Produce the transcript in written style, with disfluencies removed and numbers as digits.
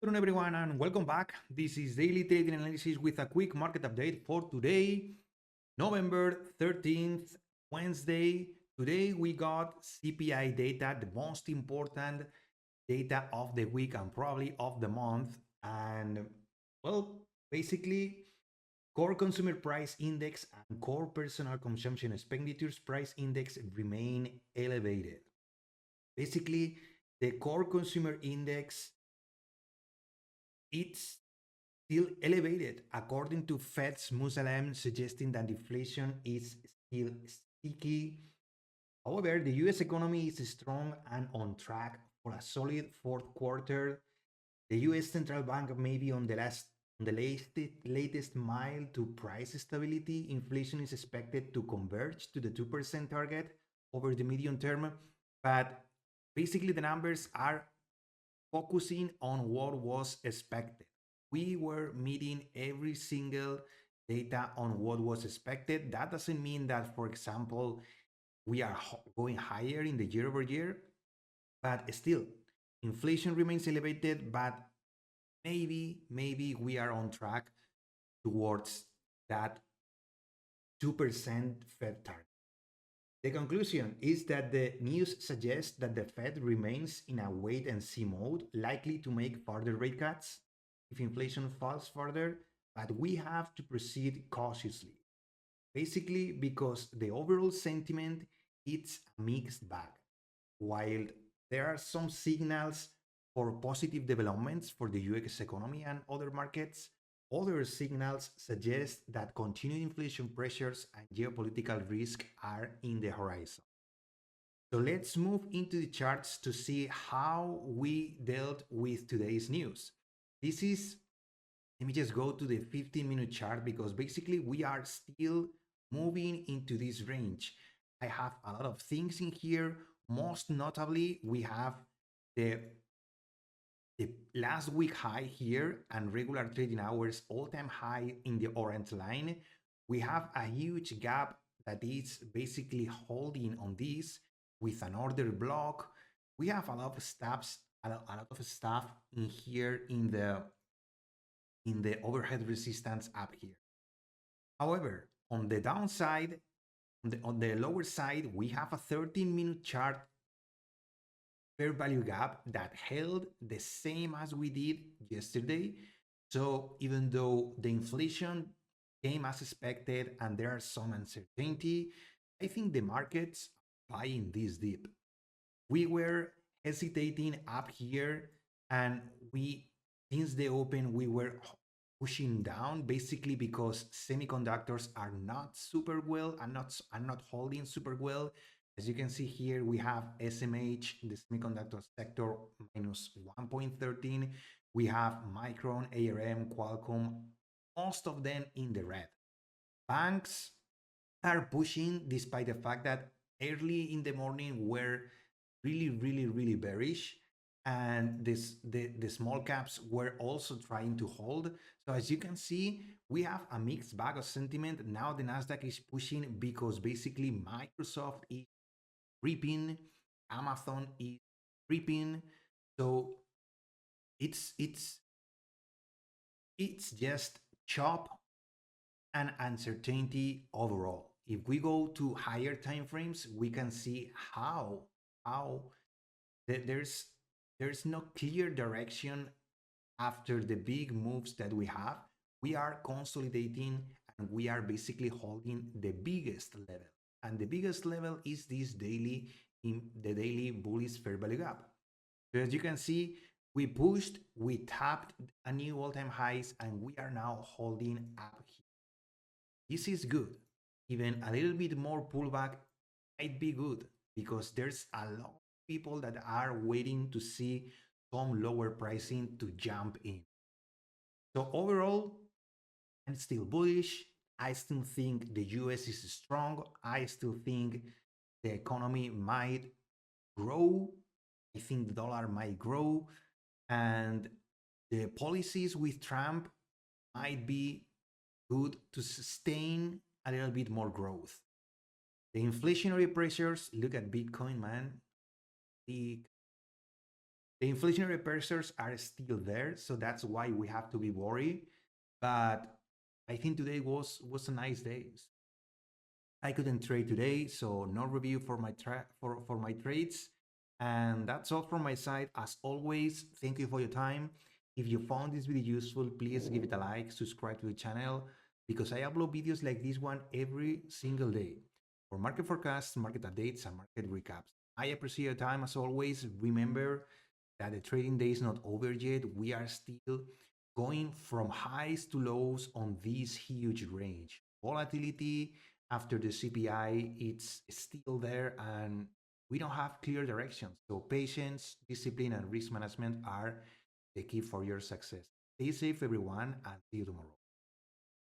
Good afternoon, everyone, and welcome back. This is Daily Trading Analysis with a quick market update for today, November 13th, Wednesday. Today we got CPI data, the most important data of the week and probably of the month. And well, basically, core consumer price index and core personal consumption expenditures price index remain elevated. Basically, the core consumer index, it's still elevated, according to Fed's Musalem, suggesting that inflation is still sticky. However, the US economy is strong and on track for a solid fourth quarter. The US Central Bank may be on the latest mile to price stability. Inflation is expected to converge to the 2% target over the medium term, but basically the numbers are focusing on what was expected. We were meeting every single data on what was expected. That doesn't mean that, for example, we are going higher in the year over year, but still, inflation remains elevated, but maybe we are on track towards that 2% Fed target. The conclusion is that the news suggests that the Fed remains in a wait and see mode, likely to make further rate cuts if inflation falls further, but we have to proceed cautiously. Basically, because the overall sentiment, it's a mixed bag. While there are some signals for positive developments for the US economy and other markets, other signals suggest that continued inflation pressures and geopolitical risk are in the horizon. So let's move into the charts to see how we dealt with today's news. Let me just go to the 15-minute chart because basically we are still moving into this range. I have a lot of things in here. Most notably, we have the last week high here and regular trading hours all-time high in the orange line. We have a huge gap that is basically holding on this with an order block. We have a lot of stuff in here in the overhead resistance up here. However, on the downside, on the lower side, we have a 13-minute chart fair value gap that held the same as we did yesterday. So even though the inflation came as expected and there are some uncertainty, I think the markets are buying this dip. We were hesitating up here, and since the open, we were pushing down basically because semiconductors are not super well and not holding super well. As you can see here, we have SMH, the semiconductor sector, minus 1.13. We have Micron, ARM, Qualcomm, most of them in the red. Banks are pushing despite the fact that early in the morning were really bearish, and the small caps were also trying to hold. So as you can see, we have a mixed bag of sentiment. Now the Nasdaq is pushing because basically Microsoft is ripping, Amazon is ripping. So it's just chop and uncertainty overall. If we go to higher time frames, we can see how there's no clear direction after the big moves that we have. We are consolidating and we are basically holding the biggest level. And the biggest level is this daily, in the daily bullish fair value gap. So as you can see, we pushed, we tapped a new all-time highs, and we are now holding up here. This is good. Even a little bit more pullback might be good because there's a lot of people that are waiting to see some lower pricing to jump in. So overall, I'm still bullish. I still think the US is strong. I still think the economy might grow. I think the dollar might grow. And the policies with Trump might be good to sustain a little bit more growth. The inflationary pressures, look at Bitcoin, man. The inflationary pressures are still there, so that's why we have to be worried. But I think today was a nice day. I couldn't trade today, so no review for for my trades. And that's all from my side. As always, thank you for your time. If you found this video useful, please give it a like, subscribe to the channel, because I upload videos like this one every single day for market forecasts, market updates, and market recaps. I appreciate your time as always. Remember that the trading day is not over yet. We are still going from highs to lows on this huge range. Volatility after the CPI, it's still there, and we don't have clear directions. So patience, discipline, and risk management are the key for your success. Stay safe, everyone, and see you tomorrow.